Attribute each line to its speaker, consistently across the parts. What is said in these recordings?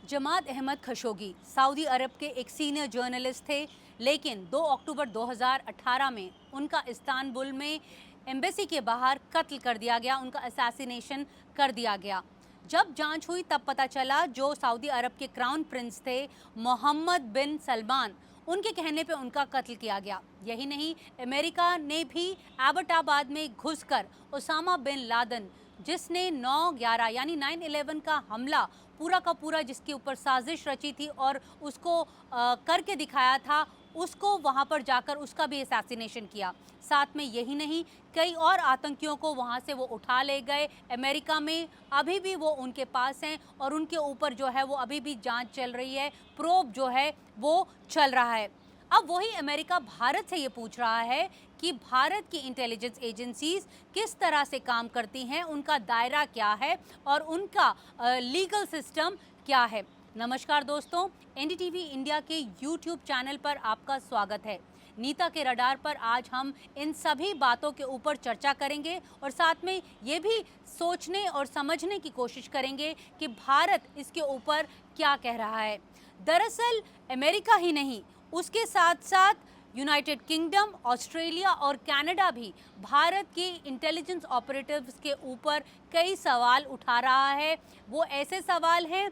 Speaker 1: जमात Ahmad Khashoggi Saudi अरब के एक senior journalist थे, लेकिन 2 अक्टूबर 2018 में उनका इस्तांबुल में एम्बेसी के बाहर कत्ल कर दिया गया, उनका असैसिनेशन कर दिया गया। जब जांच हुई तब पता चला जो सऊदी अरब के क्राउन प्रिंस थे मोहम्मद बिन सलमान, उनके कहने पे उनका कत्ल किया गया। यही नहीं, अमेरिका ने भी एबटाबाद में घुसकर ओसामा बिन लादेन, जिसने 9/11 यानी 9/11 का हमला पूरा का पूरा जिसके ऊपर साजिश रची थी और उसको करके दिखाया था, उसको वहां पर जाकर उसका भी असैसिनेशन किया। साथ में यही नहीं, कई और आतंकियों को वहां से वो उठा ले गए। अमेरिका में अभी भी वो उनके पास हैं और उनके ऊपर जो है वो अभी भी जांच चल रही है, प्रोब जो है वो चल रहा है। अब वही अमेरिका भारत से ये पूछ रहा है कि भारत की इंटेलिजेंस एजेंसीज किस तरह से काम करती हैं, उनका दायरा क्या है और उनका लीगल सिस्टम क्या है। नमस्कार दोस्तों, एनडीटीवी इंडिया के यूट्यूब चैनल पर आपका स्वागत है। नीता के रडार पर आज हम इन सभी बातों के ऊपर चर्चा करेंगे और साथ में ये भी सोचने और समझने की कोशिश करेंगे कि भारत इसके ऊपर क्या कह रहा है। दरअसल अमेरिका ही नहीं, उसके साथ साथ यूनाइटेड किंगडम, ऑस्ट्रेलिया और कनाडा भी भारत के इंटेलिजेंस ऑपरेटिव्स के ऊपर कई सवाल उठा रहा है। वो ऐसे सवाल हैं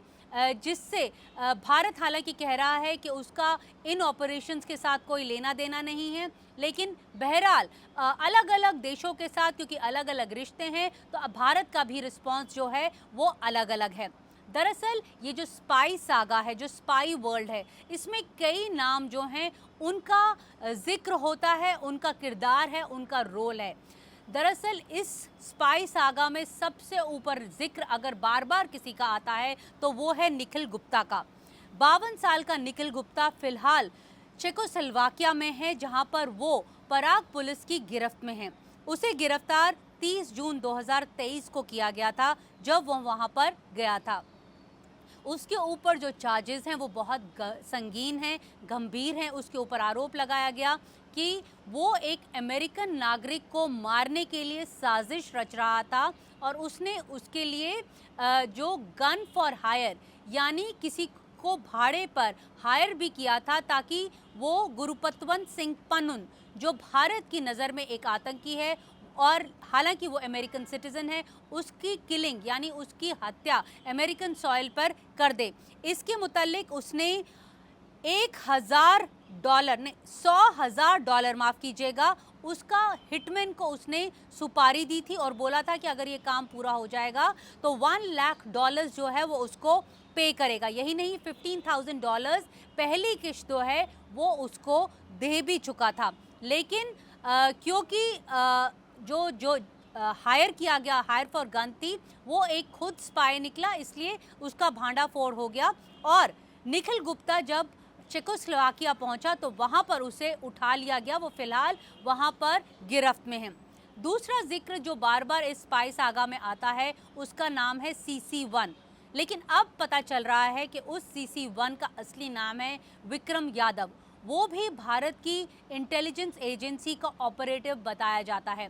Speaker 1: जिससे भारत हालांकि कह रहा है कि उसका इन ऑपरेशंस के साथ कोई लेना देना नहीं है, लेकिन बहरहाल अलग अलग देशों के साथ क्योंकि अलग अलग रिश्ते हैं, तो अब भारत का भी रिस्पॉन्स जो है वो अलग अलग है। दरअसल ये जो स्पाई सागा है, जो स्पाई वर्ल्ड है, इसमें कई नाम जो हैं उनका जिक्र होता है, उनका किरदार है, उनका रोल है। दरअसल इस स्पाई सागा में सबसे ऊपर जिक्र अगर बार बार किसी का आता है तो वो है निखिल गुप्ता का। 52 साल का निखिल गुप्ता फिलहाल चेकोस्लोवाकिया में है, जहां पर वो पराग पुलिस की गिरफ्त में है। उसे गिरफ्तार 30 जून 2023 को किया गया था, जब वो वहां पर गया था। उसके ऊपर जो चार्जेस हैं वो बहुत संगीन हैं, गंभीर हैं। उसके ऊपर आरोप लगाया गया कि वो एक अमेरिकन नागरिक को मारने के लिए साजिश रच रहा था और उसने उसके लिए जो गन फॉर हायर यानी किसी को भाड़े पर हायर भी किया था, ताकि वो गुरुपतवंत सिंह पन्नुन, जो भारत की नज़र में एक आतंकी है और हालांकि वो अमेरिकन सिटीजन है, उसकी किलिंग यानी उसकी हत्या अमेरिकन सॉइल पर कर दे। इसके मुतालिक उसने $1,000 नहीं, $100,000 माफ़ कीजिएगा, उसका हिटमैन को उसने सुपारी दी थी और बोला था कि अगर ये काम पूरा हो जाएगा तो $1,00,000 जो है वो उसको पे करेगा। यही नहीं, $15,000 पहली किश्त जो है वो उसको दे भी चुका था। लेकिन क्योंकि जो जो हायर किया गया, हायर फॉर गन थी, वो एक खुद स्पाई निकला, इसलिए उसका भांडा फोड़ हो गया। और निखिल गुप्ता जब चेकोस्लोवाकिया पहुंचा तो वहां पर उसे उठा लिया गया। वो फिलहाल वहां पर गिरफ्त में है। दूसरा जिक्र जो बार बार इस स्पाई सागा में आता है उसका नाम है CC1, लेकिन अब पता चल रहा है कि उस CC1 का असली नाम है विक्रम यादव। वो भी भारत की इंटेलिजेंस एजेंसी का ऑपरेटिव बताया जाता है।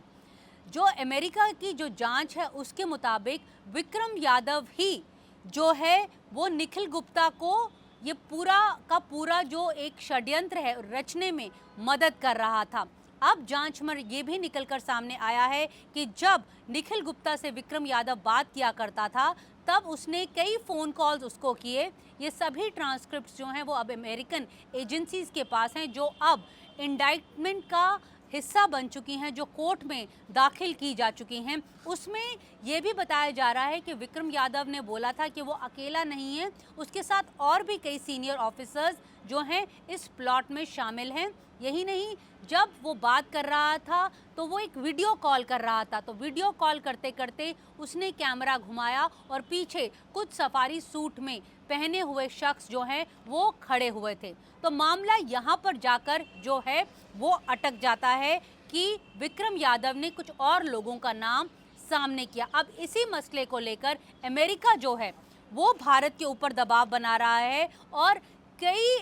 Speaker 1: जो अमेरिका की जो जांच है उसके मुताबिक विक्रम यादव ही जो है वो निखिल गुप्ता को ये पूरा का पूरा जो एक षड्यंत्र है रचने में मदद कर रहा था। अब जांच में ये भी निकलकर सामने आया है कि जब निखिल गुप्ता से विक्रम यादव बात किया करता था तब उसने कई फ़ोन कॉल्स उसको किए। ये सभी ट्रांसक्रिप्ट्स जो हैं वो अब अमेरिकन एजेंसीज़ के पास हैं, जो अब इंडाइटमेंट का हिस्सा बन चुकी हैं, जो कोर्ट में दाखिल की जा चुकी हैं। उसमें ये भी बताया जा रहा है कि विक्रम यादव ने बोला था कि वो अकेला नहीं है, उसके साथ और भी कई सीनियर ऑफिसर्स जो हैं इस प्लॉट में शामिल हैं। यही नहीं, जब वो बात कर रहा था तो वो एक वीडियो कॉल कर रहा था, तो वीडियो कॉल करते करते उसने कैमरा घुमाया और पीछे कुछ सफारी सूट में पहने हुए शख्स जो हैं वो खड़े हुए थे। तो मामला यहाँ पर जाकर जो है वो अटक जाता है कि विक्रम यादव ने कुछ और लोगों का नाम सामने किया। अब इसी मसले को लेकर अमेरिका जो है वो भारत के ऊपर दबाव बना रहा है और कई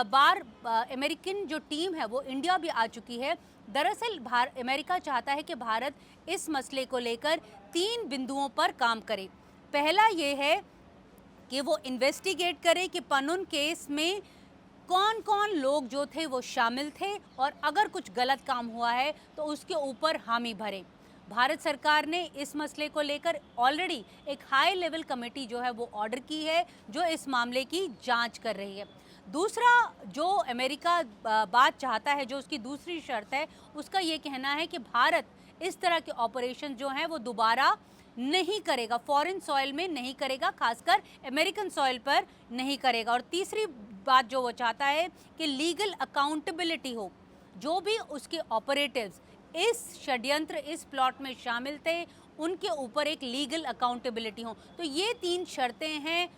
Speaker 1: बार अमेरिकन जो टीम है वो इंडिया भी आ चुकी है। दरअसल अमेरिका चाहता है कि भारत इस मसले को लेकर 3 बिंदुओं पर काम करे। पहला ये है कि वो इन्वेस्टिगेट करे कि पन्नुन केस में कौन कौन लोग जो थे वो शामिल थे और अगर कुछ गलत काम हुआ है तो उसके ऊपर हामी भरे। भारत सरकार ने इस मसले को लेकर ऑलरेडी एक हाई लेवल कमेटी जो है वो ऑर्डर की है, जो इस मामले की जांच कर रही है। दूसरा जो अमेरिका बात चाहता है, जो उसकी दूसरी शर्त है, उसका ये कहना है कि भारत इस तरह के ऑपरेशन जो हैं वो दोबारा नहीं करेगा, फॉरेन सॉइल में नहीं करेगा, खासकर अमेरिकन सॉइल पर नहीं करेगा। और तीसरी बात जो वो चाहता है कि लीगल अकाउंटेबिलिटी हो, जो भी उसके ऑपरेटिव्स इस षड्यंत्र, इस प्लॉट में शामिल थे, उनके ऊपर एक लीगल अकाउंटेबिलिटी हो। तो ये 3 शर्तें हैं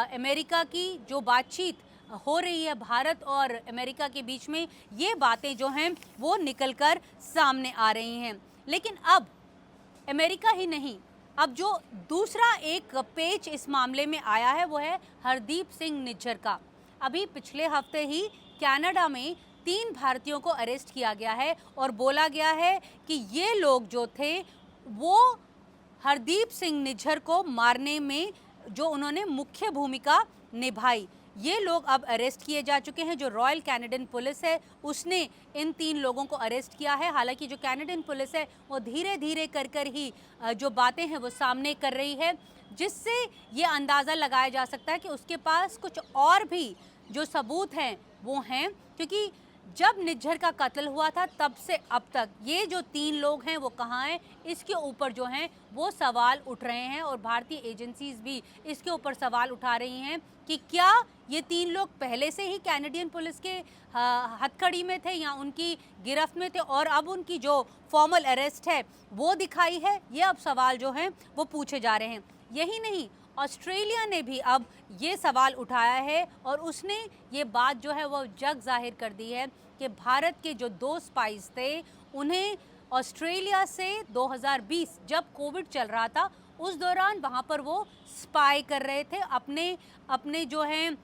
Speaker 1: अमेरिका की। जो बातचीत हो रही है भारत और अमेरिका के बीच में, ये बातें जो हैं वो निकलकर सामने आ रही हैं। लेकिन अब अमेरिका ही नहीं, अब जो दूसरा एक पेच इस मामले में आया है वो है हरदीप सिंह निज्जर का। अभी पिछले हफ्ते ही कनाडा में 3 भारतीयों को अरेस्ट किया गया है और बोला गया है कि ये लोग जो थे वो हरदीप सिंह निज्जर को मारने में जो उन्होंने मुख्य भूमिका निभाई, ये लोग अब अरेस्ट किए जा चुके हैं। जो रॉयल कैनेडियन पुलिस है उसने इन 3 लोगों को अरेस्ट किया है। हालांकि जो कैनेडियन पुलिस है वो धीरे धीरे कर ही जो बातें हैं वो सामने कर रही है, जिससे ये अंदाज़ा लगाया जा सकता है कि उसके पास कुछ और भी जो सबूत हैं वो हैं। क्योंकि जब निज्जर का कत्ल हुआ था तब से अब तक ये जो 3 लोग हैं वो कहाँ हैं, इसके ऊपर जो हैं वो सवाल उठ रहे हैं और भारतीय एजेंसीज भी इसके ऊपर सवाल उठा रही हैं कि क्या ये 3 लोग पहले से ही कैनेडियन पुलिस के हथकड़ी में थे या उनकी गिरफ्त में थे और अब उनकी जो फॉर्मल अरेस्ट है वो दिखाई है। ये अब सवाल जो हैं वो पूछे जा रहे हैं। यही नहीं, ऑस्ट्रेलिया ने भी अब ये सवाल उठाया है और उसने ये बात जो है वो जग जाहिर कर दी है कि भारत के जो 2 स्पाइस थे उन्हें ऑस्ट्रेलिया से 2020 जब कोविड चल रहा था उस दौरान वहाँ पर वो स्पाई कर रहे थे, अपने जो हैं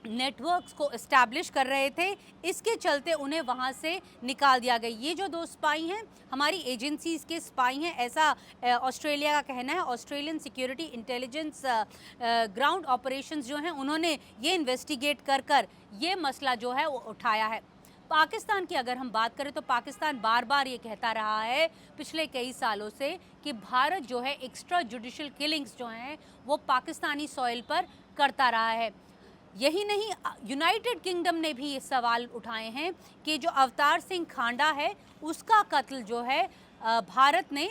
Speaker 1: नेटवर्क्स को इस्टेब्लिश कर रहे थे। इसके चलते उन्हें वहाँ से निकाल दिया गया। ये जो 2 स्पाई हैं हमारी एजेंसीज के स्पाई हैं, ऐसा ऑस्ट्रेलिया का कहना है। Australian security intelligence ground operations जो हैं उन्होंने ये इन्वेस्टिगेट कर ये मसला जो है वो उठाया है। पाकिस्तान की अगर हम बात करें तो पाकिस्तान बार बार ये कहता रहा है पिछले कई सालों से कि भारत जो है एक्स्ट्रा जुडिशियल किलिंग्स जो हैं वो पाकिस्तानी सॉइल पर करता रहा है। यही नहीं, यूनाइटेड किंगडम ने भी ये सवाल उठाए हैं कि जो अवतार सिंह खांडा है उसका कत्ल जो है भारत ने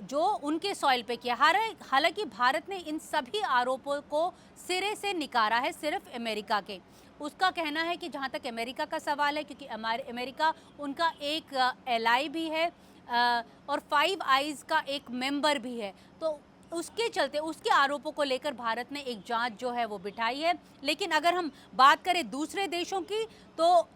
Speaker 1: जो उनके सॉइल पे किया। हालांकि भारत ने इन सभी आरोपों को सिरे से निकारा है सिर्फ अमेरिका के। उसका कहना है कि जहाँ तक अमेरिका का सवाल है, क्योंकि अमेरिका उनका एक एलाई भी है और 5 आइज़ का एक मेंबर भी है, तो उसके चलते उसके आरोपों को लेकर भारत ने एक जांच जो है वो बिठाई है। लेकिन अगर हम बात करें दूसरे देशों की तो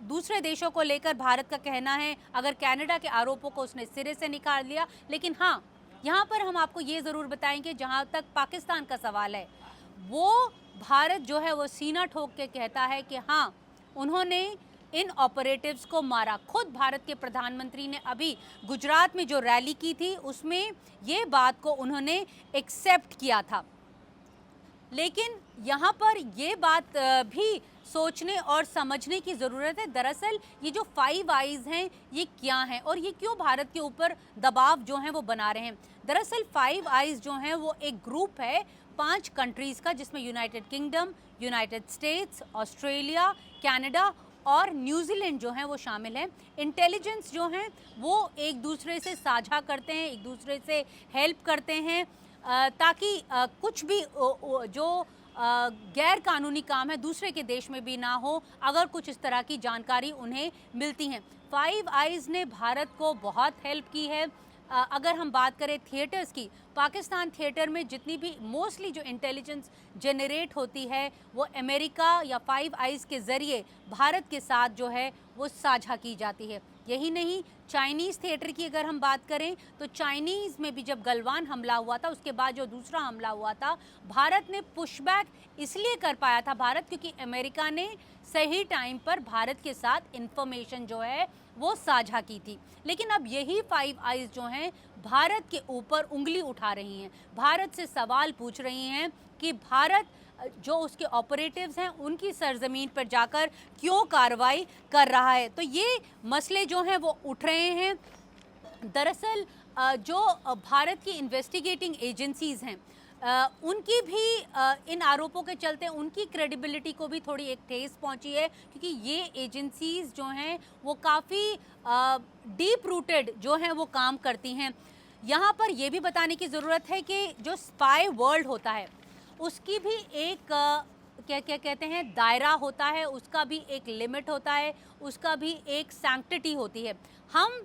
Speaker 1: दूसरे देशों को लेकर भारत का कहना है अगर कनाडा के आरोपों को उसने सिरे से निकाल लिया। लेकिन हाँ, यहाँ पर हम आपको ये ज़रूर बताएंगे जहाँ तक पाकिस्तान का सवाल है वो भारत जो है वो सीना ठोक के कहता है कि हाँ उन्होंने इन ऑपरेटिव्स को मारा। खुद भारत के प्रधानमंत्री ने अभी गुजरात में जो रैली की थी उसमें ये बात को उन्होंने एक्सेप्ट किया था। लेकिन यहाँ पर ये बात भी सोचने और समझने की ज़रूरत है। दरअसल ये जो 5 आइज़ हैं ये क्या हैं और ये क्यों भारत के ऊपर दबाव जो हैं वो बना रहे हैं। दरअसल 5 आइज़ जो हैं वो एक ग्रुप है 5 कंट्रीज़ का, जिसमें United kingdom, United states, Australia, Canada और न्यूजीलैंड जो हैं वो शामिल हैं। इंटेलिजेंस जो हैं वो एक दूसरे से साझा करते हैं, एक दूसरे से हेल्प करते हैं ताकि कुछ भी जो गैर कानूनी काम है दूसरे के देश में भी ना हो, अगर कुछ इस तरह की जानकारी उन्हें मिलती हैं। 5 आइज़ ने भारत को बहुत हेल्प की है। अगर हम बात करें थिएटर्स की, पाकिस्तान थिएटर में जितनी भी मोस्टली जो इंटेलिजेंस जनरेट होती है वो अमेरिका या 5 आइज़ के ज़रिए भारत के साथ जो है वो साझा की जाती है। यही नहीं, चाइनीज़ थिएटर की अगर हम बात करें तो चाइनीज़ में भी जब गलवान हमला हुआ था, उसके बाद जो दूसरा हमला हुआ था, भारत ने पुशबैक इसलिए कर पाया था भारत, क्योंकि अमेरिका ने सही टाइम पर भारत के साथ इंफॉर्मेशन जो है वो साझा की थी। लेकिन अब यही फाइव आइज़ जो हैं भारत के ऊपर उंगली उठा रही हैं, भारत से सवाल पूछ रही हैं कि भारत जो उसके ऑपरेटिव्स हैं उनकी सरजमीन पर जाकर क्यों कार्रवाई कर रहा है। तो ये मसले जो हैं वो उठ रहे हैं। दरअसल जो भारत की इन्वेस्टिगेटिंग एजेंसीज़ हैं, उनकी भी इन आरोपों के चलते उनकी क्रेडिबिलिटी को भी थोड़ी एक ठेस पहुंची है, क्योंकि ये एजेंसीज़ जो हैं वो काफ़ी डीप रूटेड जो हैं वो काम करती हैं। यहाँ पर ये भी बताने की ज़रूरत है कि जो स्पाई वर्ल्ड होता है उसकी भी एक क्या क्या कहते हैं दायरा होता है, उसका भी एक लिमिट होता है, उसका भी एक सैंक्टिटी होती है। हम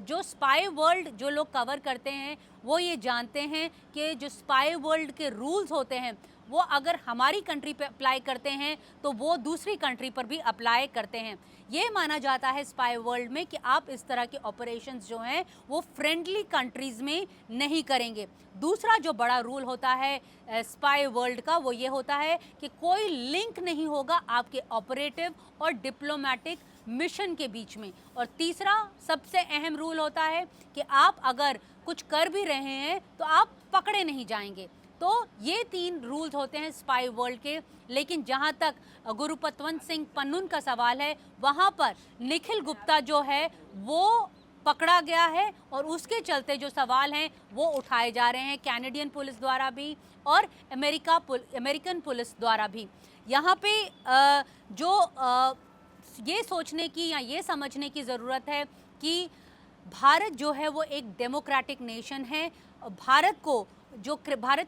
Speaker 1: जो स्पाई वर्ल्ड जो लोग कवर करते हैं वो ये जानते हैं कि जो स्पाई वर्ल्ड के रूल्स होते हैं वो अगर हमारी कंट्री पे अप्लाई करते हैं तो वो दूसरी कंट्री पर भी अप्लाई करते हैं। ये माना जाता है स्पाई वर्ल्ड में कि आप इस तरह के ऑपरेशंस जो हैं वो फ्रेंडली कंट्रीज़ में नहीं करेंगे। दूसरा जो बड़ा रूल होता है स्पाई वर्ल्ड का वो ये होता है कि कोई लिंक नहीं होगा आपके ऑपरेटिव और डिप्लोमेटिक मिशन के बीच में। और तीसरा सबसे अहम रूल होता है कि आप अगर कुछ कर भी रहे हैं तो आप पकड़े नहीं जाएंगे। तो ये 3 रूल्स होते हैं स्पाई वर्ल्ड के। लेकिन जहाँ तक गुरुपतवंत सिंह पन्नून का सवाल है, वहाँ पर निखिल गुप्ता जो है वो पकड़ा गया है और उसके चलते जो सवाल हैं वो उठाए जा रहे हैं कैनेडियन पुलिस द्वारा भी और अमेरिकन पुलिस द्वारा भी। यहाँ पे ये सोचने की या ये समझने की ज़रूरत है कि भारत जो है वो एक डेमोक्रेटिक नेशन है। भारत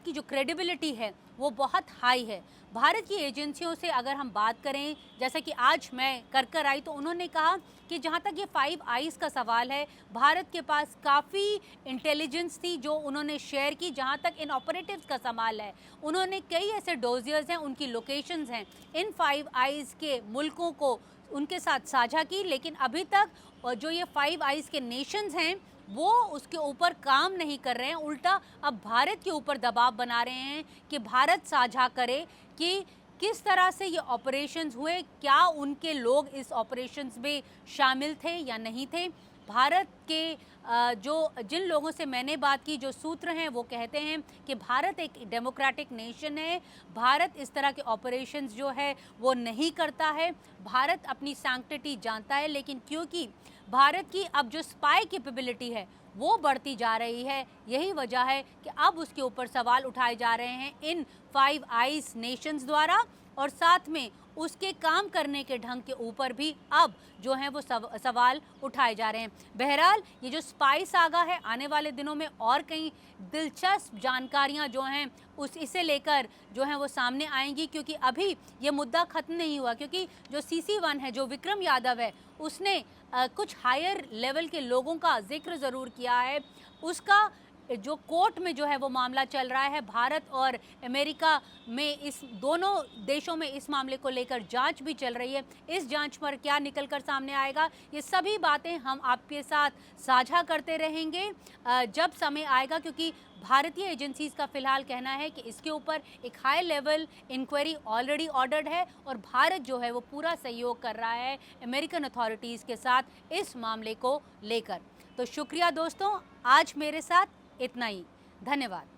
Speaker 1: की जो क्रेडिबिलिटी है वो बहुत हाई है। भारत की एजेंसियों से अगर हम बात करें, जैसा कि आज मैं कर आई, तो उन्होंने कहा कि जहाँ तक ये फाइव आइज़ का सवाल है, भारत के पास काफ़ी इंटेलिजेंस थी जो उन्होंने शेयर की। जहाँ तक इन ऑपरेटिव्स का सवाल है, उन्होंने कई ऐसे डोजियर्स हैं, उनकी लोकेशंस हैं, इन फाइव आइज़ के मुल्कों को उनके साथ साझा की। लेकिन अभी तक जो ये फाइव आइज़ के नेशंस हैं वो उसके ऊपर काम नहीं कर रहे हैं, उल्टा अब भारत के ऊपर दबाव बना रहे हैं कि भारत साझा करे कि किस तरह से ये ऑपरेशंस हुए, क्या उनके लोग इस ऑपरेशंस में शामिल थे या नहीं थे। भारत के जिन लोगों से मैंने बात की, जो सूत्र हैं वो कहते हैं कि भारत एक डेमोक्रेटिक नेशन है, भारत इस तरह के ऑपरेशंस जो है वो नहीं करता है, भारत अपनी सैंक्टिटी जानता है। लेकिन क्योंकि भारत की अब जो स्पाई कैपेबिलिटी है वो बढ़ती जा रही है, यही वजह है कि अब उसके ऊपर सवाल उठाए जा रहे हैं इन फाइव आइज़ नेशंस द्वारा, और साथ में उसके काम करने के ढंग के ऊपर भी अब जो है वो सवाल उठाए जा रहे हैं। बहरहाल ये जो स्पाई सागा है, आने वाले दिनों में और कई दिलचस्प जानकारियां जो हैं इसे लेकर जो हैं वो सामने आएंगी, क्योंकि अभी ये मुद्दा ख़त्म नहीं हुआ। क्योंकि जो CC1 है, जो विक्रम यादव है, उसने कुछ हायर लेवल के लोगों का जिक्र ज़रूर किया है। उसका जो कोर्ट में जो है वो मामला चल रहा है, भारत और अमेरिका में, इस दोनों देशों में इस मामले को लेकर जांच भी चल रही है। इस जांच पर क्या निकलकर सामने आएगा, ये सभी बातें हम आपके साथ साझा करते रहेंगे जब समय आएगा, क्योंकि भारतीय एजेंसीज़ का फ़िलहाल कहना है कि इसके ऊपर एक high level inquiry already ordered है और भारत जो है वो पूरा सहयोग कर रहा है अमेरिकन अथॉरिटीज़ के साथ इस मामले को लेकर। तो शुक्रिया दोस्तों, आज मेरे साथ इतना ही। धन्यवाद।